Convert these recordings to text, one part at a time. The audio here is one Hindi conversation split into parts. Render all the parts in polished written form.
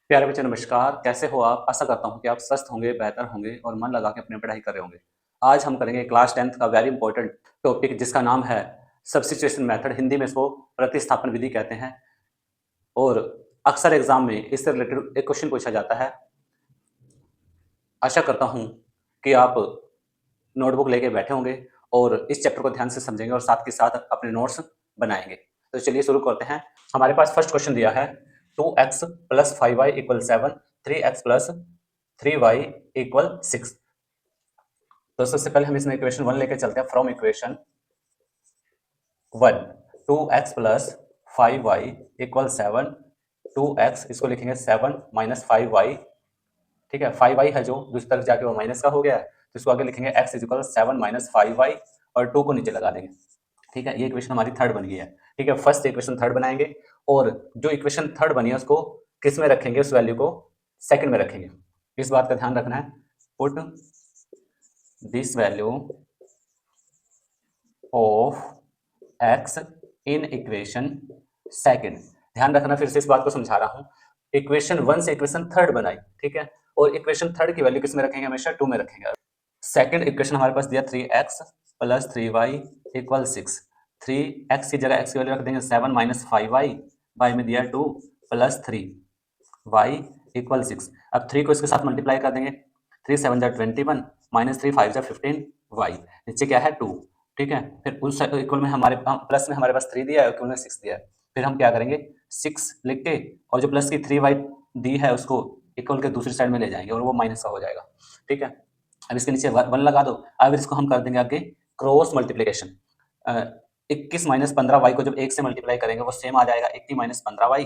प्यारे बच्चे नमस्कार, कैसे हो आप? आशा करता हूँ कि आप स्वस्थ होंगे, बेहतर होंगे और मन लगा के अपनी पढ़ाई कर रहे होंगे। आज हम करेंगे क्लास 10th का वेरी इंपॉर्टेंट टॉपिक जिसका नाम है सब्स्टिट्यूशन मेथड। हिंदी में इसको प्रतिस्थापन विधि कहते हैं और अक्सर एग्जाम में इससे रिलेटेड एक क्वेश्चन पूछा जाता है। आशा करता हूँ कि आप नोटबुक लेके बैठे होंगे और इस चैप्टर को ध्यान से समझेंगे और साथ के साथ अपने नोट्स बनाएंगे। तो चलिए शुरू करते हैं। हमारे पास फर्स्ट क्वेश्चन दिया है 2x plus 5y equal 7, 3x plus 3y equal 6। तो सबसे पहले हम इसमें इक्वेशन 1 लेके चलते हैं। From equation 1 2x plus 5y equal 7, 2x इसको लिखेंगे 7 माइनस 5y। ठीक है, 5y है जो दूसरी तरफ जाके वो माइनस का हो गया है, तो इसको आगे लिखेंगे x is equal 7 minus 5y और 2 को नीचे लगा देंगे। ठीक है, ये इक्वेशन हमारी थर्ड बन गई है। ठीक है, फर्स्ट इक्वेशन थर्ड बनाएंगे और जो इक्वेशन थर्ड बनी है उसको किस में रखेंगे? उस वैल्यू को सेकंड में रखेंगे। इस बात का ध्यान रखना है। Put this value of x in equation second. ध्यान रखना, फिर से इस बात को समझा रहा हूं। इक्वेशन 1 से इक्वेशन थर्ड बनाई, ठीक है, और इक्वेशन थर्ड की वैल्यू किस में रखेंगे? हमेशा 2 में रखेंगे। सेकंड इक्वेशन हमारे पास दिया 3x plus 3y equal 6। 3x की जगह x की वैल्यू रख देंगे 7 माइनस 5y, y में दिया 2 प्लस 3y इक्वल 6। अब 3 को इसके साथ मल्टीप्लाई कर देंगे। 3 7 जा 21 माइनस 3 5 जा 15y, नीचे क्या है 2। ठीक है, फिर उस इक्वल में हमारे प्लस में हमारे पास 3 दिया है, इक्वल में 6 दिया है। फिर हम क्या करेंगे? 6 लिख के और जो प्लस की 3y दी है उसको इक्वल के दूसरी साइड में ले जाएंगे और वो माइनस का हो जाएगा। ठीक है, अब इसके नीचे 1 लगा दो। अब इसको हम कर देंगे आगे क्रॉस मल्टीप्लिकेशन। 21 माइनस 15y को जब 1 से मल्टीप्लाई करेंगे वो सेम आ जाएगा 80 माइनस 15y।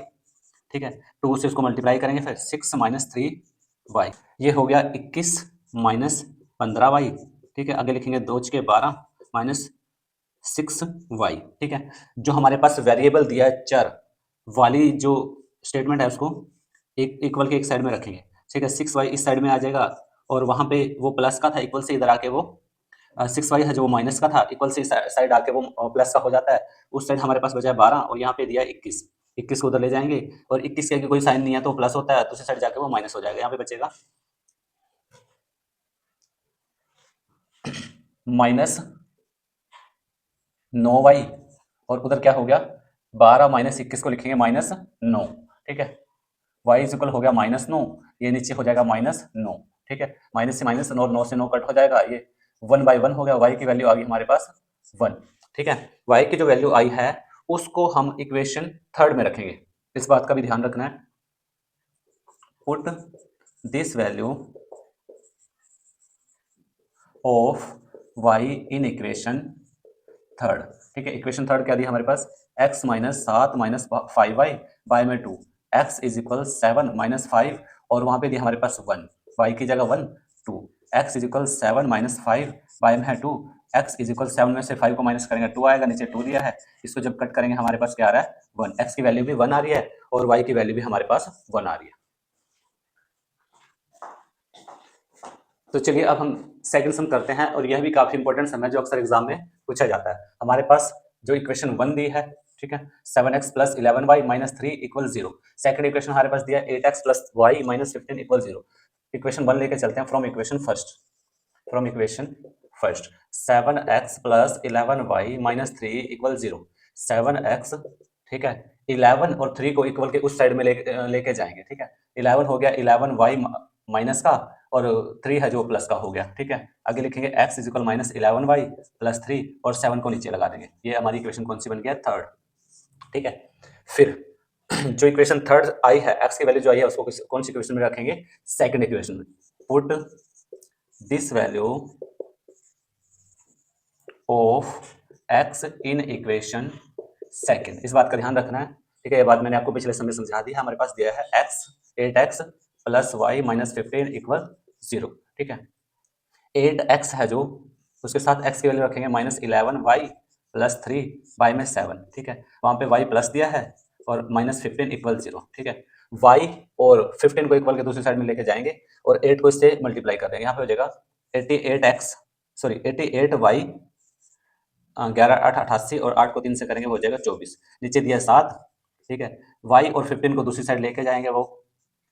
ठीक है, 2 से इसको मल्टीप्लाई करेंगे, फिर 6 माइनस 3y, ये हो गया 21 माइनस 15y। ठीक है, आगे लिखेंगे 2 के 12 माइनस 6y। ठीक है, जो हमारे पास वेरिएबल दिया है चर वाली जो स्टेटमेंट है उसको एक इक्वल के एक साइड में रखेंगे। ठीक है, 6y इस साइड में आ जाएगा और वहां पे वो प्लस का था, इक्वल से इधर आके वो 6y है जो वो माइनस का था, इक्वल से साइड आके वो प्लस का हो जाता है। उस साइड हमारे पास बचा है 12 और यहाँ पे दिया 21। 21 को उधर ले जाएंगे और 21 के आगे कोई साइन नहीं है तो प्लस होता है, दूसरी साइड जाके वो माइनस हो जाएगा। यहाँ पे बचेगा माइनस 9y और उधर क्या हो गया 12 माइनस 21 को लिखेंगे माइनस 9। ठीक है, y इज इक्वल हो गया माइनस 9, ये नीचे हो जाएगा माइनस 9। ठीक है, माइनस से माइनस 9 9 से 9 कट हो जाएगा, ये 1/1 हो गया। y की वैल्यू आ गई हमारे पास 1। ठीक है, y की जो वैल्यू आई है उसको हम इक्वेशन थर्ड में रखेंगे। इस बात का भी ध्यान रखना है। Put this value of y in equation third. ठीक है, इक्वेशन थर्ड क्या दी हमारे पास? x minus 7 minus 5y, y में 2, x इज इक्वल 7 माइनस 5 और वहां पे दिया हमारे पास 1, y की जगह 1 2, x is equal 7 minus 5, y में है 2, x इज इक्वल 7 में से 5 को माइनस करेंगे 2 आएगा, नीचे 2 दिया है, इसको जब कट करेंगे हमारे पास क्या आ रहा है 1। x की वैल्यू भी 1 आ रही है और y की वैल्यू भी हमारे पास 1 आ रही है। तो चलिए अब हम सेकंड सम करते हैं और यह भी काफी इंपॉर्टेंट सम है जो अक्सर एग्जाम में पूछा जाता है। हमारे पास जो इक्वेशन 1 दी है, ठीक है, 7x plus 11y minus 3 equal 0। Second equation हमारे पास दिया 8x plus y minus 15 equal 0। Equation 1 लेके चलते हैं from equation first. From equation first 7x plus 11y minus 3 equal 0। 7x, ठीक है, 11 और 3 को इक्वल के उस साइड में लेके जाएंगे। ठीक है, 11 हो गया 11y माइनस का और 3 है जो प्लस का हो गया। ठीक है, आगे लिखेंगे x is equal minus 11y plus 3 और 7 को नीचे लगा देंगे। ये हमारी इक्वेशन कौन सी बन गया? थर्ड। ठीक है, फिर जो इक्वेशन थर्ड आई है, x की वैल्यू जो आई है उसको कौन सी इक्वेशन में रखेंगे? सेकंड इक्वेशन में। Put this value of x in equation second. इस बात का ध्यान रखना है। ठीक है, ये बात मैंने आपको पिछले समय समझा दी है। हमारे पास दिया है x 8x plus y minus 15 equal 0। ठीक है, 8x है जो उसके साथ x की वैल्यू रखेंगे माइनस 11y प्लस 3 y में 7। ठीक है, वहां पे y प्लस दिया है और माइनस 15 इक्वल 0। ठीक है, y और 15 को इक्वल के दूसरी साइड में लेके जाएंगे और 8 को इससे मल्टीप्लाई कर देंगे। यहाँ पे हो जाएगा 88y 11 8 88 और 8 को 3 से करेंगे वो हो जाएगा 24। नीचे दिया 7। ठीक है, y और 15 को दूसरी साइड लेके जाएंगे वो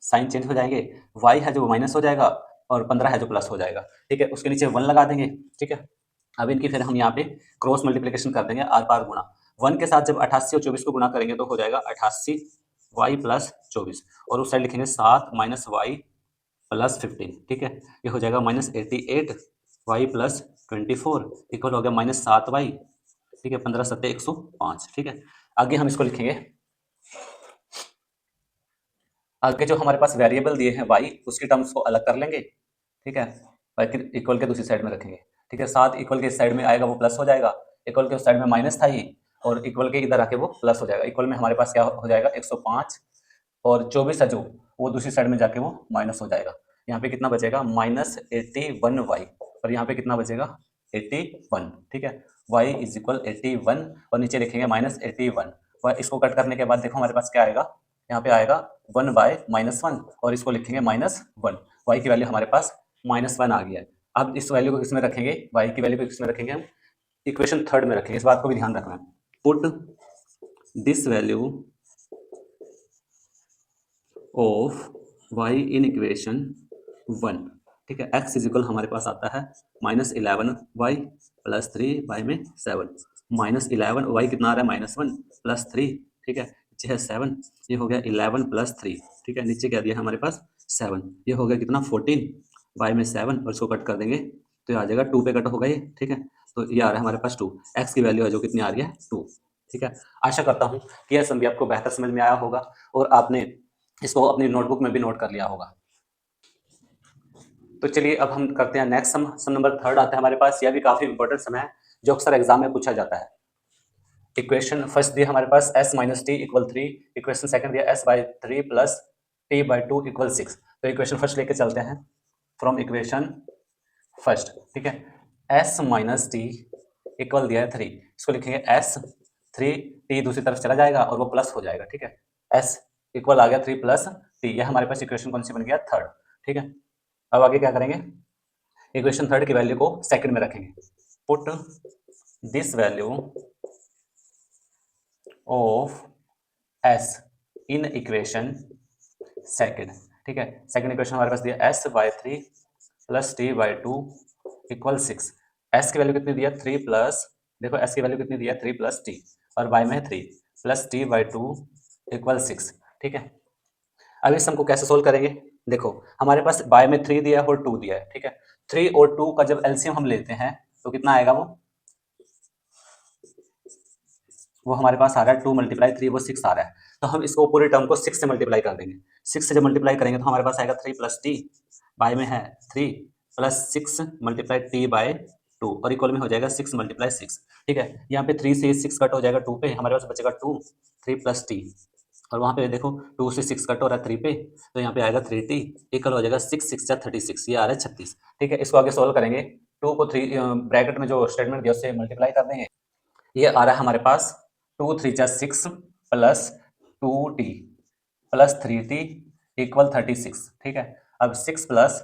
साइन चेंज हो जाएंगे, y है जो वो माइनस हो जाएगा और 15 है जो प्लस हो जाएगा, ठीक है। उसके नीचे 1 लगा देंगे, ठीक है। अब इनकी फिर हम यहाँ पे क्रॉस मल्टीप्लिकेशन कर देंगे, आर पार गुणा। 1 के साथ जब 88 और 24 को गुणा करेंगे तो हो जाएगा 88 y प्लस 24, और उस साइड लिखेंगे 7 माइनस वाई प्लस 15, ठीक है। ये हो जाएगा माइनस 88 वाई प्लस 24 इक्वल हो गया माइनस 7 वाई, ठीक है। 15 सत्ते 105, ठीक है। आगे हम इसको लिखेंगे, आगे जो हमारे पास वेरिएबल दिए हैं y, उसकी टर्म्स को अलग कर लेंगे, ठीक है। y के इक्वल के दूसरी साइड में रखेंगे, ठीक है। 7 इक्वल के इस साइड में आएगा वो प्लस हो जाएगा, इक्वल के उस साइड में माइनस था ही, और इक्वल के इधर आके वो प्लस हो जाएगा। इक्वल में हमारे पास क्या हो जाएगा 105, और 24 है जो वो दूसरी साइड में जाके वो माइनस हो जाएगा। यहाँ पे कितना बचेगा माइनस 81 वाई, और यहाँ पे कितना बचेगा 81, ठीक है। y इज इक्वल 81 और नीचे लिखेंगे माइनस 81। इसको कट करने के बाद देखो हमारे पास क्या आएगा, यहाँ पे आएगा 1 बाय -1, और इसको लिखेंगे -1। y की वैल्यू हमारे पास -1 आ गया है। अब इस वैल्यू को किसमें रखेंगे, y की वैल्यू को किसमें रखेंगे हम, इक्वेशन थर्ड में रखेंगे। इस बात को भी ध्यान रखना है। Put this value of y in equation 1, ठीक है। x इज इक्वल हमारे पास आता है -11y प्लस 3 y में 7, -11y कितना आ रहा है -1 प्लस 3, ठीक है। नीचे है 7, ये हो गया 11 प्लस 3, ठीक है। नीचे क्या दिया हमारे पास 7, ये हो गया कितना 14 y में 7, और इसको कट कर देंगे तो ये आ जाएगा 2 पे कट होगा ये, ठीक है। तो ये आ रहा है हमारे पास 2, x की वैल्यू है जो कितनी आ रही है 2, ठीक है। आशा करता हूँ कि यह सम भी आपको बेहतर समझ में आया होगा और आपने इसको अपनी नोटबुक में भी नोट कर लिया होगा। तो चलिए अब हम करते हैं नेक्स्ट सम। सम नंबर थर्ड आता है हमारे पास। यह भी काफी इंपॉर्टेंट सम है जो अक्सर एग्जाम में पूछा जाता है। इक्वेशन फर्स्ट दिया हमारे पास s minus T equal 3, equation second दिया s by 3 plus T by 2 equal 6। तो इक्वेशन फर्स्ट लेके चलते हैं फ्रॉम इक्वेशन फर्स्ट, ठीक है। s माइनस टी इक्वल दिया है 3, इसको लिखेंगे s 3, टी दूसरी तरफ चला जाएगा और वो प्लस हो जाएगा, ठीक है। s इक्वल आ गया 3 प्लस टी, यह हमारे पास इक्वेशन कौन सी बन गया थर्ड, ठीक है। अब आगे क्या करेंगे, इक्वेशन थर्ड की वैल्यू को सेकंड में रखेंगे। Put this value of s in equation second, ठीक है। सेकंड इक्वेशन हमारे पास दिया s by 3 plus T by 2 equal 6। s की वैल्यू कितनी दिया 3 प्लस, देखो s की वैल्यू कितनी दिया 3 प्लस टी, और y में है 3 प्लस टी बाई 2 इक्वल 6, ठीक है। अब इस सम को कैसे सोल्व करेंगे, देखो हमारे पास y में 3 दिया है और 2 दिया है, ठीक है। 3 और 2 का जब एलसीएम हम लेते हैं तो कितना आएगा, वो हमारे पास आ रहा है 2 मल्टीप्लाई 3, वो 6 आ रहा है। तो हम इसको पूरे टर्म को 6 से मल्टीप्लाई कर देंगे। 6 से जब मल्टीप्लाई करेंगे तो हमारे पास आएगा 3 प्लस टी, बाय में है 3 प्लस 6 मल्टीप्लाई टी बाय 2, और इक्वल में हो जाएगा 6 मल्टीप्लाई 6, ठीक है। यहाँ पे 3 से 6 कट हो जाएगा 2 पे, हमारे पास बचेगा 2, 3 प्लस टी, और वहाँ पे देखो 2 से 6 कट हो रहा है 3 पे, तो यहाँ पे आएगा 3t इक्वल हो जाएगा 6 6 जा 36, ये आ रहा है 36, ठीक है। इसको आगे सोल्व करेंगे, 2 को 3 ब्रैकेट में जो स्टेटमेंट दिया उससे मल्टीप्लाई कर देंगे। ये आ रहा है हमारे पास 2 3 जा 6 plus 2t plus 3t equal 36, ठीक है। अब 6 प्लस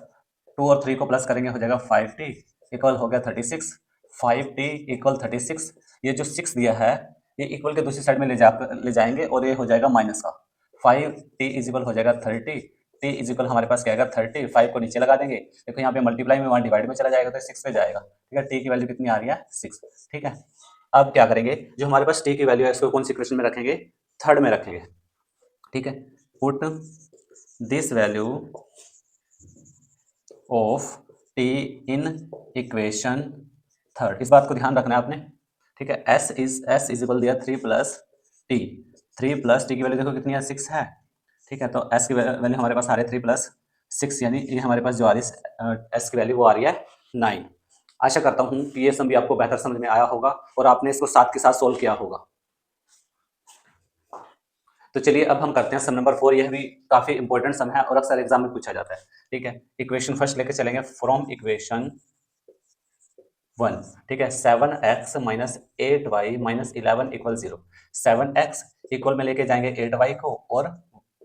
2 और 3 को प्लस करेंगे हो जाएगा 5t इक्वल हो गया 36, 5t इक्वल 36। ये जो 6 दिया है ये इक्वल के दूसरी साइड में ले जाएंगे और ये हो जाएगा माइनस का, 5t इज इक्वल हो जाएगा 30, t इज इक्वल हमारे पास क्या आएगा 30, 5 को नीचे लगा देंगे, देखो यहाँ पे मल्टीप्लाई में 1 डिवाइड में चला जाएगा तो 6 पे जाएगा, ठीक है। t की वैल्यू कितनी आ रही है 6, ठीक है। अब क्या करेंगे, जो हमारे पास t की वैल्यू है इसको कौन सी इक्वेशन में रखेंगे, थर्ड में रखेंगे, ठीक है। Put this value of t in equation third, इस बात को ध्यान रखना है आपने, ठीक है। s इज इक्वल दिया 3 प्लस टी, 3 प्लस टी की वैल्यू देखो कितनी है 6 है, ठीक है। तो s की वैल्यू हमारे पास आ रही है 3 प्लस 6, यानी ये हमारे पास जो आ रही है s की वैल्यू वो आ रही है 9। आशा करता हूँ कि ये सम भी आपको बेहतर समझ में आया होगा और आपने इसको साथ के साथ सोल्व किया होगा। तो चलिए अब हम करते हैं सम नंबर 4। यह भी काफी इंपॉर्टेंट सम है और अक्सर एग्जाम में पूछा जाता है, ठीक है। इक्वेशन फर्स्ट लेके चलेंगे फ्रॉम इक्वेशन 1, ठीक है। 7x minus 8y minus 11 equal 0। 7x equal में लेके जाएंगे 8y को और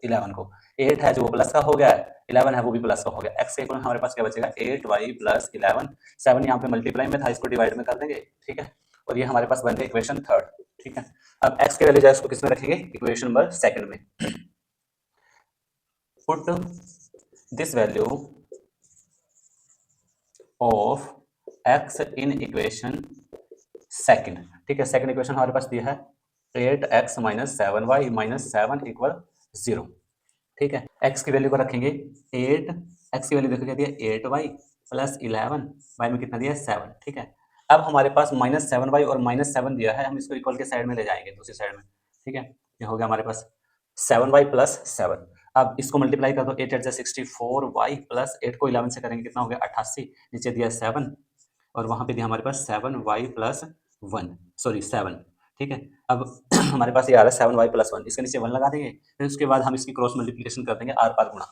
11 को, 8 है जो वो प्लस का हो गया है, 11 है वो भी प्लस का हो गया। x के इक्वल हमारे पास क्या बचेगा 8y प्लस 11, 7 यहाँ पे मल्टीप्लाई में था, इसको डिवाइड में कर देंगे, ठीक है। और ये हमारे पास बन गया इक्वेशन थर्ड, ठीक है। अब x के वैल्यू जाए उसको किस में रखेंगे, इक्वेशन नंबर सेकंड में। Put this value of x in equation second. ठीक है, सेकंड इक्वेशन हमारे पास दिया है 8x minus 7y minus 7 equal 0। ठीक है, x की वैल्यू को रखेंगे 8, x की वैल्यू देखो क्या दिया 8y प्लस 11, y में कितना दिया है 7। ठीक है, अब हमारे पास माइनस 7y और माइनस 7 दिया है, हम इसको इक्वल के साइड में ले जाएंगे, दूसरी साइड में। ठीक है, ये हो गया हमारे पास 7y प्लस 7। अब इसको मल्टीप्लाई कर दो, 8 8 64y प्लस 8 को 11 से करेंगे कितना हो गया 88, नीचे दिया 7 और वहां पे दिया हमारे पास 7y प्लस 1, सॉरी 7। ठीक है, अब हमारे पास ये आ रहा है 7y प्लस 1, इसके नीचे 1 लगा देंगे, फिर उसके बाद हम इसकी क्रॉस मल्टीप्लिकेशन कर देंगे आर पार गुणा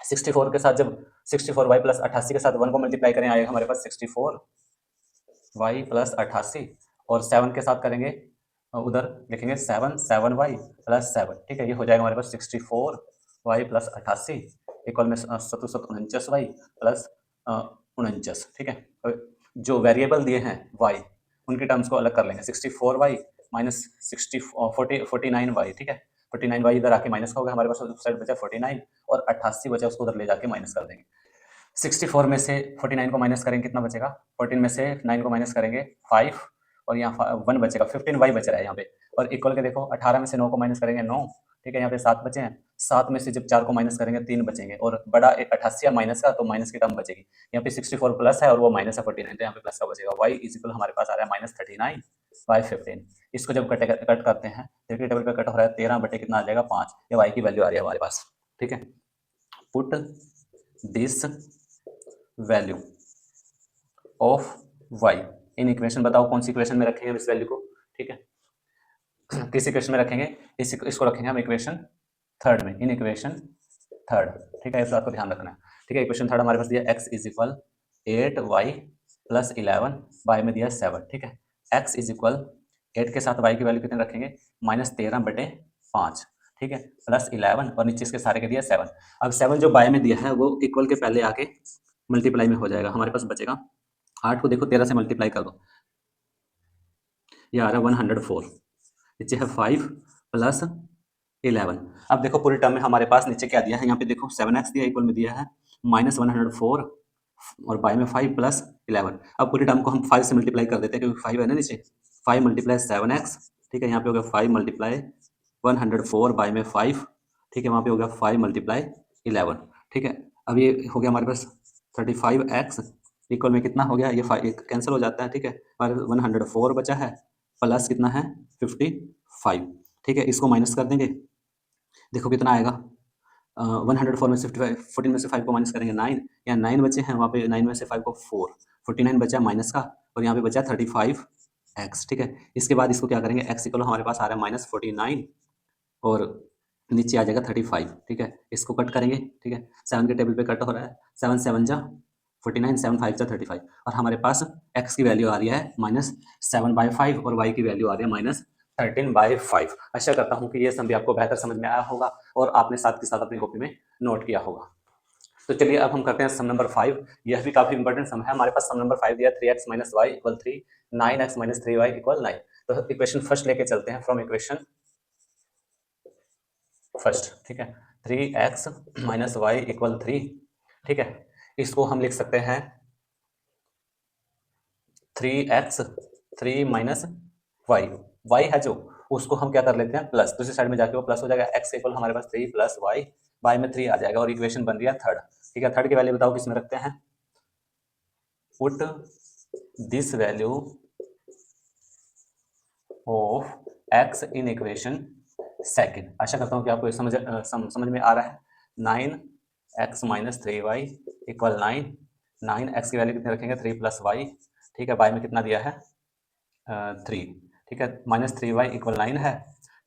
64 के साथ, जब 64y प्लस 88 के साथ 1 को मल्टीप्लाई करें आएगा हमारे पास 64y प्लस 88 और 7 के साथ करेंगे उधर लिखेंगे 7y प्लस 7। ठीक है, ये हो जाएगा हमारे पास 64y प्लस 88 इक्वल में 49y प्लस 49। ठीक है, जो वेरिएबल दिए हैं y उनके टर्म्स को अलग कर लेंगे, 64y माइनस 49y। ठीक है, 49y इधर आके माइनस का होगा, हमारे पास उस साइड बचा 49 और 88 बचा, उसको उधर ले जाके माइनस कर देंगे। 64 में से 49 को माइनस करेंगे कितना बचेगा, 14 में से 9 को माइनस करेंगे 5 और यहाँ 1 बचेगा, 15y बच रहा है यहाँ पे। और इक्वल के देखो 18 में से 9 को माइनस करेंगे 9। ठीक है, यहाँ पे 7 बचे हैं, 7 में से जब 4 को माइनस करेंगे 3 बचेंगे और बड़ा 88 या माइनस का, तो माइनस की टर्म बचेगी। यहाँ पे 64 प्लस है और वो माइनस है 49, तो यहाँ पे प्लस का बचेगा। y इज इक्वल हमारे पास आ रहा है माइनस 39 बाई 15। इसको जब कट करते हैं, देखिए टेबल पे कट हो रहा है 13 बटे कितना आ जाएगा 5, ये y की वैल्यू आ रही है हमारे पास। ठीक है, put this value of y in equation, बताओ कौन सी इक्वेशन में रखेंगे हम इस वैल्यू को। ठीक है, किस इक्वेशन में रखेंगे, इसको रखेंगे हम इक्वेशन थर्ड में, इन इक्वेशन थर्ड। ठीक है, इस बात को ध्यान रखना है। ठीक है, इक्वेशन थर्ड हमारे पास दिया x is equal 8y plus 11, y में दिया 7। ठीक है, x इज इक्वल 8 के साथ y की वैल्यू कितने रखेंगे माइनस 13 बटे 5। ठीक है, प्लस 11 और नीचे इसके सारे के दिया 7। अब 7 जो y में दिया है वो इक्वल के पहले आके मल्टीप्लाई में हो जाएगा, हमारे पास बचेगा 8 को देखो 13 से मल्टीप्लाई कर दो, ये आ रहा है 104, नीचे है 5 प्लस 11। अब देखो पूरी टर्म में हमारे पास नीचे क्या दिया है, यहाँ पे देखो 7x दिया, इक्वल में दिया है माइनस 104 और बाई में 5 प्लस 11। अब पूरी टर्म को हम 5 से मल्टीप्लाई कर देते हैं क्योंकि 5 है ना नीचे, 5 मल्टीप्लाई 7x। ठीक है, यहाँ पे हो गया 5 मल्टीप्लाई 104 बाई में 5। ठीक है, वहाँ पे हो गया 5 मल्टीप्लाई 11। ठीक है, अब ये हो गया हमारे पास 35x इक्वल में कितना हो गया, ये 5 कैंसिल हो जाता है। ठीक है, और 104 बचा है प्लस कितना है 55। ठीक है, इसको माइनस कर देंगे, देखो कितना आएगा 104 में से 14 में से 5 को माइनस करेंगे 9, यहाँ 9 बचे हैं, वहाँ पे 9 में से 5 को 4, 49 बचा माइनस का और यहाँ पे बचा 35x। ठीक है, इसके बाद इसको क्या करेंगे, x इक्वल हमारे पास आ रहा है माइनस 49 और नीचे आ जाएगा 35। ठीक है, इसको कट करेंगे। ठीक है, 7 के टेबल पे कट हो रहा है, 7 7 जा 49, 7 5 जा 35 और हमारे पास x की वैल्यू आ रही है माइनस 7/5 और y की वैल्यू आ रही है माइनस 13/5। आशा करता हूँ कि ये सम भी आपको बेहतर समझ में आया होगा और आपने साथ के साथ अपनी कॉपी में नोट किया होगा। तो चलिए अब हम करते हैं सम नंबर 5। यह भी काफी इंपॉर्टेंट सम है हमारे पास। सम नंबर 5 दिया 3x minus y equal 3, 9x minus 3y equal 9। तो इक्वेशन फर्स्ट लेके चलते हैं, फ्रॉम इक्वेशन फर्स्ट। ठीक है, 3x माइनस वाई इक्वल 3। ठीक है, इसको हम लिख सकते हैं 3x 3 माइनस वाई, वाई है जो उसको हम क्या कर लेते हैं प्लस, दूसरी साइड में जाके वो प्लस हो जाएगा, x इक्वल हमारे पास 3 प्लस वाई, वाई में 3 आ जाएगा और इक्वेशन बन रही है थर्ड। ठीक है, थर्ड की वैल्यू बताओ किसमें रखते हैं, put this value of x in equation second. आशा करता हूँ कि आपको समझ में आ रहा है। 9x minus 3y equal 9, 9x की वैल्यू कितने रखेंगे 3 प्लस वाई। ठीक है, वाई में कितना दिया है 3। ठीक है, माइनस 3y इक्वल 9 है।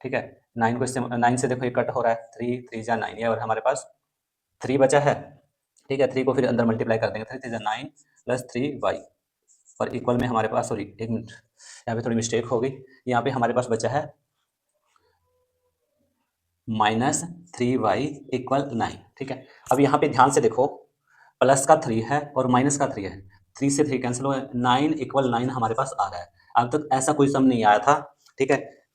ठीक है, 9 को इससे 9 से देखो ये कट हो रहा है, 3 3 जा 9 है और हमारे पास 3 बचा है। ठीक है, 3 को फिर अंदर मल्टीप्लाई कर देंगे, 3 3 जा 9 प्लस 3y और इक्वल में हमारे पास, सॉरी एक मिनट यहाँ पे थोड़ी मिस्टेक हो गई, यहाँ पे हमारे पास बचा है माइनस 3y इक्वल 9। ठीक है, अब यहाँ पे ध्यान से देखो प्लस का 3 है और माइनस का 3 है, 3 से 3 कैंसिल हो गया, 9 इक्वल 9 हमारे पास आ रहा है। अब तक ऐसा कोई सम नहीं आया था। ठीक है,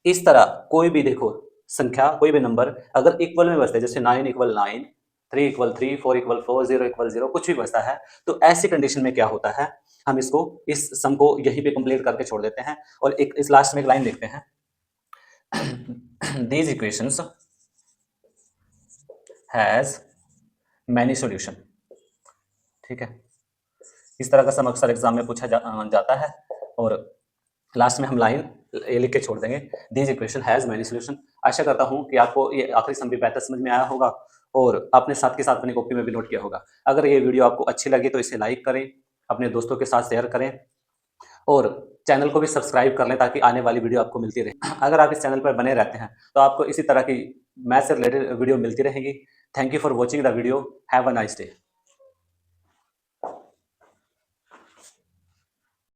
इस तरह कोई भी देखो संख्या कोई भी नंबर अगर इक्वल में बसते हैं, जैसे 9 = 9, 3 = 3, 4 = 4, 0 = 0, कुछ भी बसता है, तो ऐसी कंडीशन में क्या होता है, हम इसको इस सम को यहीं पे कंप्लीट करके छोड़ देते हैं और एक इस लास्ट में एक लाइन लिखते हैं, these equations has many solution। ठीक है, इस तरह का सम अक्सर एग्जाम में पूछा जाता है और लास्ट में हम लाइन ये लिख के छोड़ देंगे, this equation has many solution. आशा करता हूं कि आपको ये आखिरी सम भी बेहतर समझ में आया होगा और आपने साथ के साथ अपनी कॉपी में भी नोट किया होगा। अगर ये वीडियो आपको अच्छी लगी तो इसे लाइक करें, अपने दोस्तों के साथ शेयर करें और चैनल को भी सब्सक्राइब कर लें ताकि आने वाली वीडियो आपको मिलती रहे। अगर आप इस चैनल पर बने रहते हैं तो आपको इसी तरह की मैथ से रिलेटेड वीडियो मिलती रहेगी। Thank you for watching the video. Have a nice day.